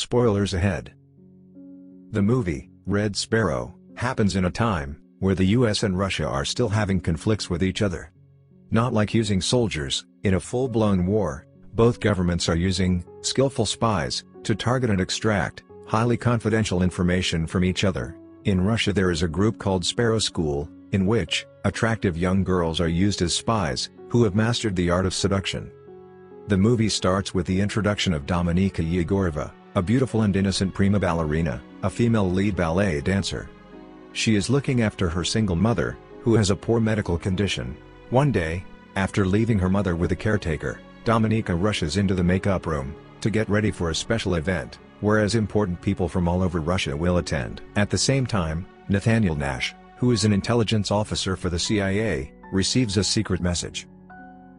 Spoilers ahead. The movie, Red Sparrow, happens in a time where the US and Russia are still having conflicts with each other. Not like using soldiers in a full-blown war, both governments are using skillful spies to target and extract highly confidential information from each other. In Russia there is a group called Sparrow School, in which attractive young girls are used as spies who have mastered the art of seduction. The movie starts with the introduction of Dominika Yegorova, a beautiful and innocent prima ballerina, a female lead ballet dancer. She is looking after her single mother, who has a poor medical condition. One day, after leaving her mother with a caretaker, Dominika rushes into the makeup room to get ready for a special event, whereas important people from all over Russia will attend. At the same time, Nathaniel Nash, who is an intelligence officer for the CIA, receives a secret message.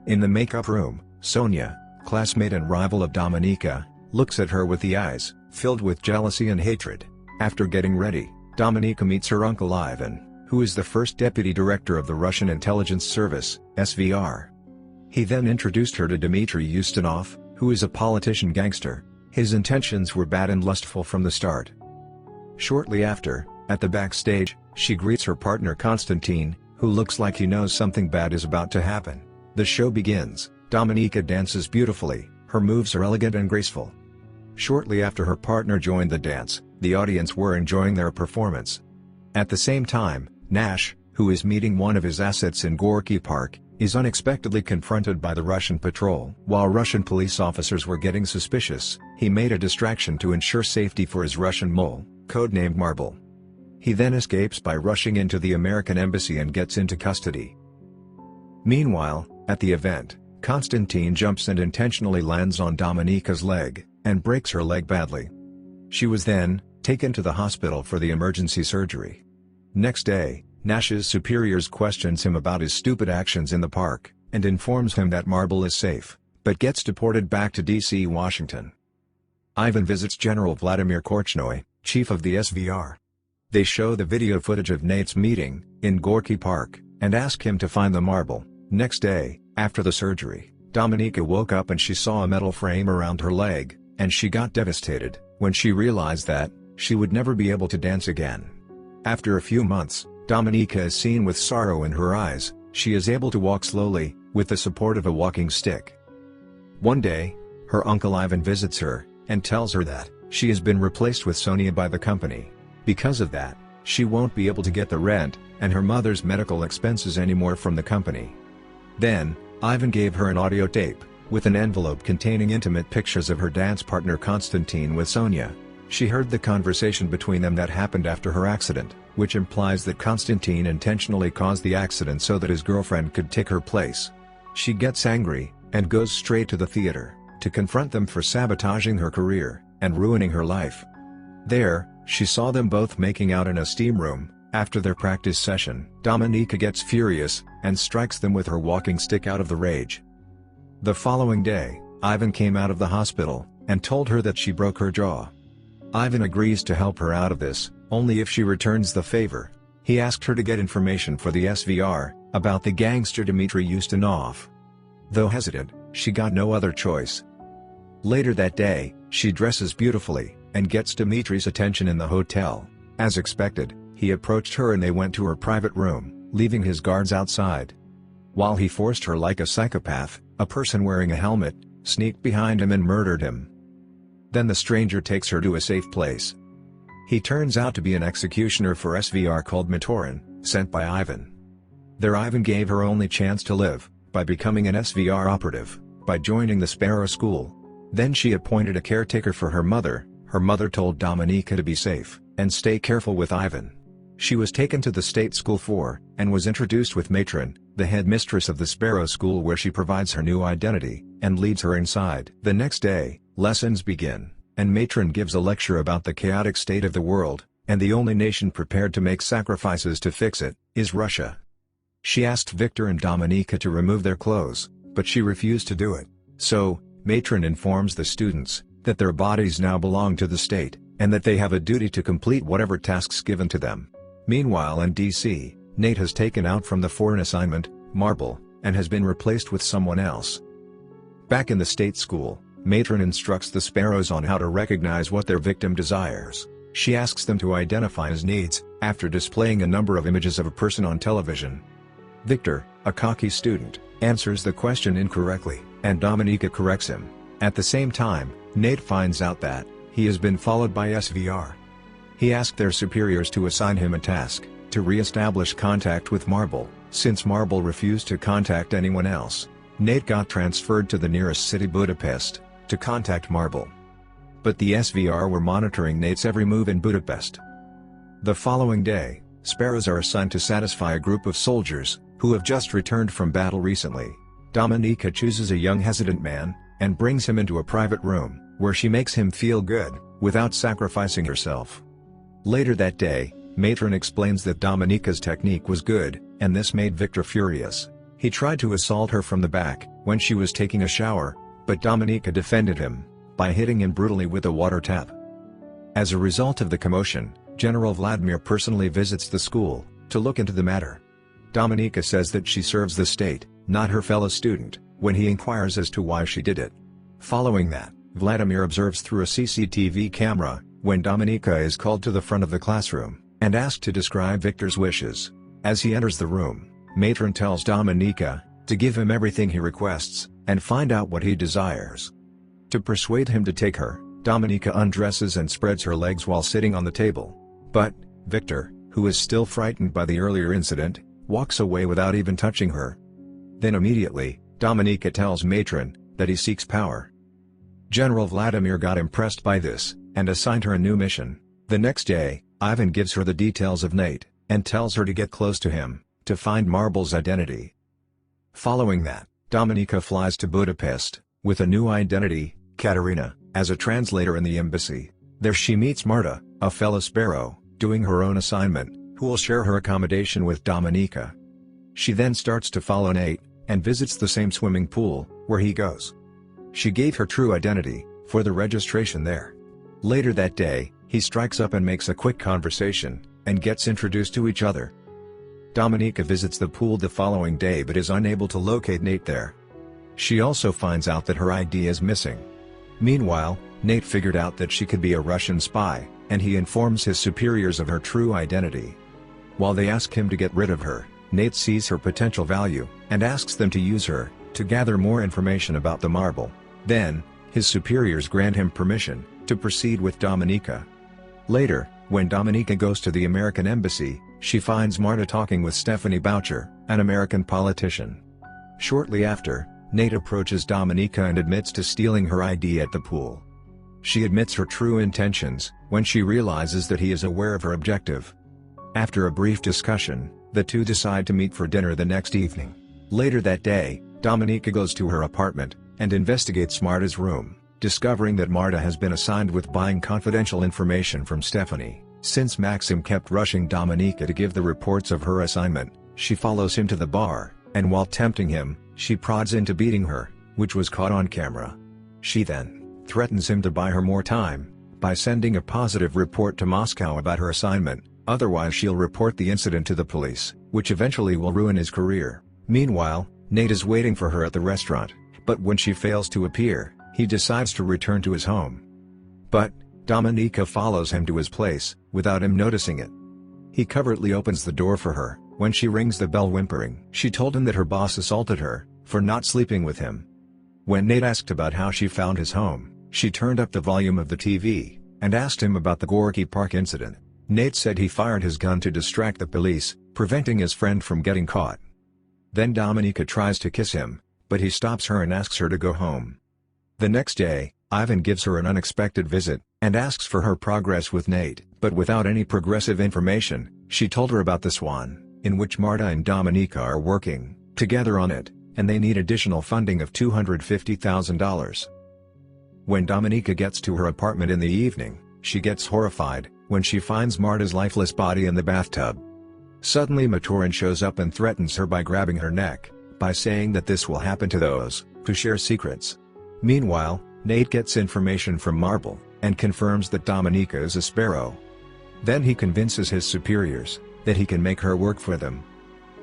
In the makeup room, Sonia, classmate and rival of Dominika, looks at her with the eyes filled with jealousy and hatred. After getting ready, Dominika meets her uncle Ivan, who is the first deputy director of the Russian intelligence service, SVR. He then introduced her to Dmitry Ustinov, who is a politician gangster. His intentions were bad and lustful from the start. Shortly after, at the backstage, she greets her partner Konstantin, who looks like he knows something bad is about to happen. The show begins. Dominika dances beautifully, her moves are elegant and graceful. Shortly after her partner joined the dance, the audience were enjoying their performance. At the same time, Nash, who is meeting one of his assets in Gorky Park, is unexpectedly confronted by the Russian patrol. While Russian police officers were getting suspicious, he made a distraction to ensure safety for his Russian mole, codenamed Marble. He then escapes by rushing into the American embassy and gets into custody. Meanwhile, at the event, Konstantin jumps and intentionally lands on Dominika's leg, and breaks her leg badly. She was then taken to the hospital for the emergency surgery. Next day, Nash's superiors questions him about his stupid actions in the park, and informs him that Marble is safe, but gets deported back to D.C. Washington. Ivan visits General Vladimir Korchnoi, chief of the SVR. They show the video footage of Nate's meeting in Gorky Park, and ask him to find the marble. Next day, after the surgery, Dominika woke up and she saw a metal frame around her leg, and she got devastated when she realized that she would never be able to dance again. After a few months, Dominika is seen with sorrow in her eyes. She is able to walk slowly, with the support of a walking stick. One day, her uncle Ivan visits her, and tells her that she has been replaced with Sonia by the company. Because of that, she won't be able to get the rent and her mother's medical expenses anymore from the company. Then, Ivan gave her an audio tape, with an envelope containing intimate pictures of her dance partner Konstantin with Sonia. She heard the conversation between them that happened after her accident, which implies that Konstantin intentionally caused the accident so that his girlfriend could take her place. She gets angry, and goes straight to the theater, to confront them for sabotaging her career, and ruining her life. There, she saw them both making out in a steam room. After their practice session, Dominika gets furious, and strikes them with her walking stick out of the rage. The following day, Ivan came out of the hospital, and told her that she broke her jaw. Ivan agrees to help her out of this, only if she returns the favor. He asked her to get information for the SVR, about the gangster Dmitry Ustinov. Though hesitant, she got no other choice. Later that day, she dresses beautifully, and gets Dmitry's attention in the hotel. As expected, he approached her and they went to her private room, leaving his guards outside. While he forced her like a psychopath, a person wearing a helmet sneaked behind him and murdered him. Then the stranger takes her to a safe place. He turns out to be an executioner for SVR called Matorin, sent by Ivan. There Ivan gave her only chance to live, by becoming an SVR operative, by joining the Sparrow School. Then she appointed a caretaker for her mother. Her mother told Dominika to be safe, and stay careful with Ivan. She was taken to the state school and was introduced with Matron, the headmistress of the Sparrow School, where she provides her new identity, and leads her inside. The next day, lessons begin, and Matron gives a lecture about the chaotic state of the world, and the only nation prepared to make sacrifices to fix it, is Russia. She asked Victor and Dominika to remove their clothes, but she refused to do it. So, Matron informs the students that their bodies now belong to the state, and that they have a duty to complete whatever tasks given to them. Meanwhile in DC, Nate has taken out from the foreign assignment, Marble, and has been replaced with someone else. Back in the state school, Matron instructs the Sparrows on how to recognize what their victim desires. She asks them to identify his needs, after displaying a number of images of a person on television. Victor, a cocky student, answers the question incorrectly, and Dominika corrects him. At the same time, Nate finds out that he has been followed by SVR. He asked their superiors to assign him a task, to re-establish contact with Marble, since Marble refused to contact anyone else. Nate got transferred to the nearest city, Budapest, to contact Marble. But the SVR were monitoring Nate's every move in Budapest. The following day, Sparrows are assigned to satisfy a group of soldiers, who have just returned from battle recently. Dominika chooses a young hesitant man, and brings him into a private room, where she makes him feel good, without sacrificing herself. Later that day, Matron explains that Dominika's technique was good, and this made Victor furious. He tried to assault her from the back, when she was taking a shower, but Dominika defended him, by hitting him brutally with a water tap. As a result of the commotion, General Vladimir personally visits the school, to look into the matter. Dominika says that she serves the state, not her fellow student, when he inquires as to why she did it. Following that, Vladimir observes through a CCTV camera, when Dominika is called to the front of the classroom, and asked to describe Victor's wishes. As he enters the room, Matron tells Dominika to give him everything he requests, and find out what he desires. To persuade him to take her, Dominika undresses and spreads her legs while sitting on the table. But Victor, who is still frightened by the earlier incident, walks away without even touching her. Then immediately, Dominika tells Matron that he seeks power. General Vladimir got impressed by this, and assigned her a new mission. The next day, Ivan gives her the details of Nate, and tells her to get close to him, to find Marble's identity. Following that, Dominika flies to Budapest, with a new identity, Katerina, as a translator in the embassy. There she meets Marta, a fellow Sparrow, doing her own assignment, who will share her accommodation with Dominika. She then starts to follow Nate, and visits the same swimming pool, where he goes. She gave her true identity, for the registration there. Later that day, he strikes up and makes a quick conversation, and gets introduced to each other. Dominika visits the pool the following day but is unable to locate Nate there. She also finds out that her ID is missing. Meanwhile, Nate figured out that she could be a Russian spy, and he informs his superiors of her true identity. While they ask him to get rid of her, Nate sees her potential value, and asks them to use her, to gather more information about the Marble. Then, his superiors grant him permission, to proceed with Dominika. Later, when Dominika goes to the American embassy, she finds Marta talking with Stephanie Boucher, an American politician. Shortly after, Nate approaches Dominika and admits to stealing her ID at the pool. She admits her true intentions, when she realizes that he is aware of her objective. After a brief discussion, the two decide to meet for dinner the next evening. Later that day, Dominika goes to her apartment, and investigates Marta's room, discovering that Marta has been assigned with buying confidential information from Stephanie. Since Maxim kept rushing Dominika to give the reports of her assignment, she follows him to the bar, and while tempting him, she prods into beating her, which was caught on camera. She then threatens him to buy her more time, by sending a positive report to Moscow about her assignment, otherwise she'll report the incident to the police, which eventually will ruin his career. Meanwhile, Nate is waiting for her at the restaurant, but when she fails to appear, he decides to return to his home. But Dominika follows him to his place, without him noticing it. He covertly opens the door for her, when she rings the bell whimpering. She told him that her boss assaulted her, for not sleeping with him. When Nate asked about how she found his home, she turned up the volume of the TV, and asked him about the Gorky Park incident. Nate said he fired his gun to distract the police, preventing his friend from getting caught. Then Dominika tries to kiss him, but he stops her and asks her to go home. The next day, Ivan gives her an unexpected visit, and asks for her progress with Nate, but without any progressive information. She told her about the Swan, in which Marta and Dominika are working together on it, and they need additional funding of $250,000. When Dominika gets to her apartment in the evening, she gets horrified, when she finds Marta's lifeless body in the bathtub. Suddenly Matoran shows up and threatens her by grabbing her neck, by saying that this will happen to those who share secrets. Meanwhile, Nate gets information from Marble, and confirms that Dominika is a Sparrow. Then he convinces his superiors that he can make her work for them.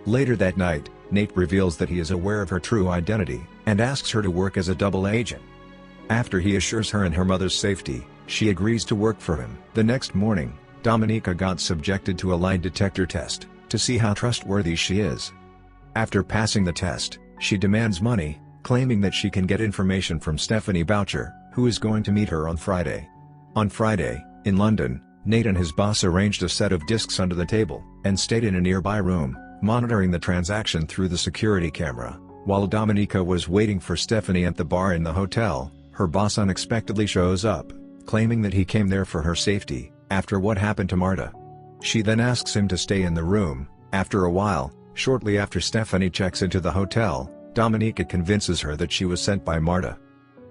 Later that night, Nate reveals that he is aware of her true identity, and asks her to work as a double agent. After he assures her and her mother's safety, she agrees to work for him. The next morning, Dominika got subjected to a lie detector test, to see how trustworthy she is. After passing the test, she demands money, claiming that she can get information from Stephanie Boucher, who is going to meet her on Friday. On Friday, in London, Nate and his boss arranged a set of discs under the table, and stayed in a nearby room, monitoring the transaction through the security camera. While Dominika was waiting for Stephanie at the bar in the hotel, her boss unexpectedly shows up, claiming that he came there for her safety, after what happened to Marta. She then asks him to stay in the room. After a while, shortly after Stephanie checks into the hotel, Dominika convinces her that she was sent by Marta.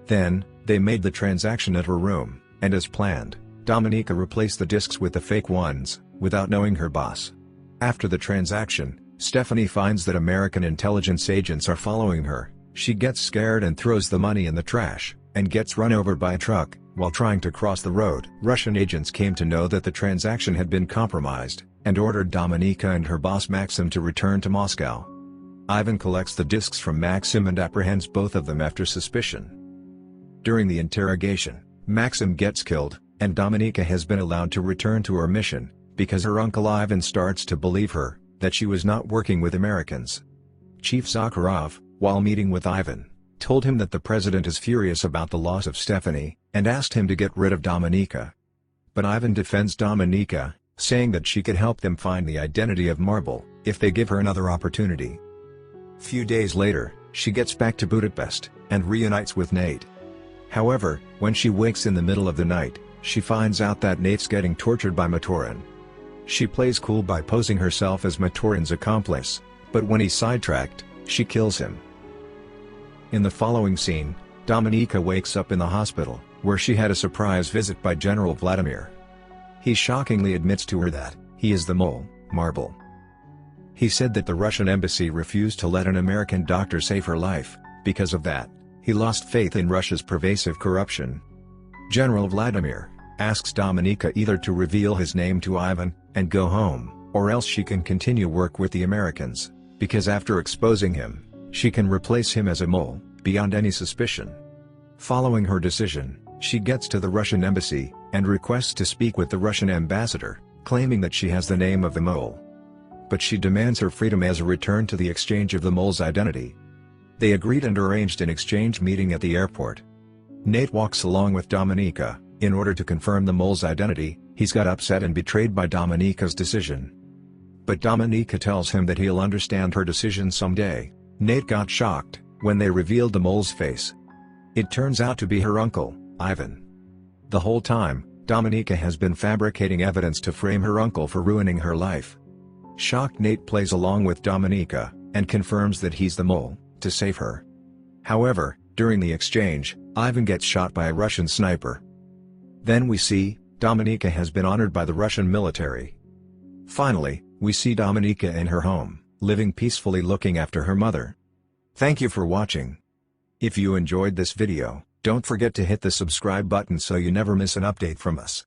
Then, they made the transaction at her room, and as planned, Dominika replaced the discs with the fake ones, without knowing her boss. After the transaction, Stephanie finds that American intelligence agents are following her. She gets scared and throws the money in the trash, and gets run over by a truck, while trying to cross the road. Russian agents came to know that the transaction had been compromised, and ordered Dominika and her boss Maxim to return to Moscow. Ivan collects the discs from Maxim and apprehends both of them after suspicion. During the interrogation, Maxim gets killed, and Dominika has been allowed to return to her mission, because her uncle Ivan starts to believe her, that she was not working with Americans. Chief Zakharov, while meeting with Ivan, told him that the president is furious about the loss of Stephanie, and asked him to get rid of Dominika. But Ivan defends Dominika, saying that she could help them find the identity of Marble, if they give her another opportunity. Few days later, she gets back to Budapest, and reunites with Nate. However, when she wakes in the middle of the night, she finds out that Nate's getting tortured by Matorin. She plays cool by posing herself as Matorin's accomplice, but when he's sidetracked, she kills him. In the following scene, Dominika wakes up in the hospital, where she had a surprise visit by General Vladimir. He shockingly admits to her that he is the mole, Marble. He said that the Russian embassy refused to let an American doctor save her life. Because of that, he lost faith in Russia's pervasive corruption. General Vladimir asks Dominika either to reveal his name to Ivan, and go home, or else she can continue work with the Americans, because after exposing him, she can replace him as a mole, beyond any suspicion. Following her decision, she gets to the Russian embassy, and requests to speak with the Russian ambassador, claiming that she has the name of the mole. But she demands her freedom as a return to the exchange of the mole's identity. They agreed and arranged an exchange meeting at the airport. Nate walks along with Dominika. In order to confirm the mole's identity, he's got upset and betrayed by Dominika's decision. But Dominika tells him that he'll understand her decision someday. Nate got shocked when they revealed the mole's face. It turns out to be her uncle, Ivan. The whole time, Dominika has been fabricating evidence to frame her uncle for ruining her life. Shocked, Nate plays along with Dominika, and confirms that he's the mole, to save her. However, during the exchange, Ivan gets shot by a Russian sniper. Then we see, Dominika has been honored by the Russian military. Finally, we see Dominika in her home, living peacefully looking after her mother. Thank you for watching. If you enjoyed this video, don't forget to hit the subscribe button so you never miss an update from us.